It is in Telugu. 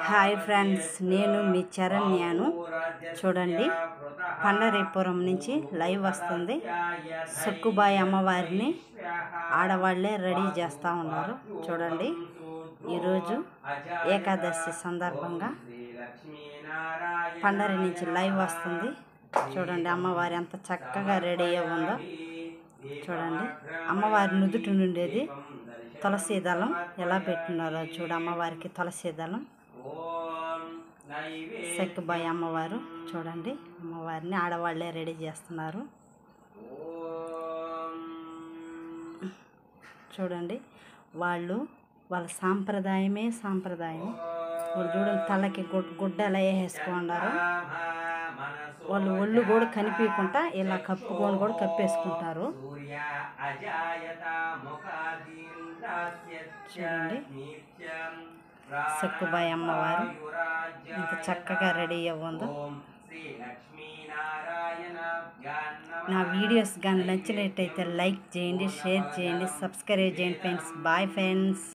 హాయ్ ఫ్రెండ్స్, నేను మీ చరణ్యాను. చూడండి, పండరీపురం నుంచి లైవ్ వస్తుంది. సక్కుబాయి అమ్మవారిని ఆడవాళ్లే రెడీ చేస్తూ ఉన్నారు. చూడండి, ఈరోజు ఏకాదశి సందర్భంగా పండరి నుంచి లైవ్ వస్తుంది. చూడండి, అమ్మవారి ఎంత చక్కగా రెడీ అయ్యి ఉందో. చూడండి, అమ్మవారి నుదుటి నుండేది తులసి దళం ఎలా పెట్టినారో చూడ. అమ్మవారికి తులసి దళం. సక్కుబాయి అమ్మవారు. చూడండి, అమ్మవారిని ఆడవాళ్లే రెడీ చేస్తున్నారు. చూడండి, వాళ్ళ సాంప్రదాయమే సాంప్రదాయం. వాళ్ళు చూడండి, తలకి గుడ్డ ఎలా వేసుకున్నారు. వాళ్ళు ఒళ్ళు కూడా కనిపించకుండా ఇలా కప్పుకొని కూడా కప్పేసుకుంటారు. చూడండి, సక్కుబాయి అమ్మవారు ఎంత చక్కగా రెడీ అవ్వందో. నా వీడియోస్ కానీ నచ్చినట్టయితే లైక్ చేయండి, షేర్ చేయండి, సబ్స్క్రైబ్ చేయండి ఫ్రెండ్స్. Bye friends.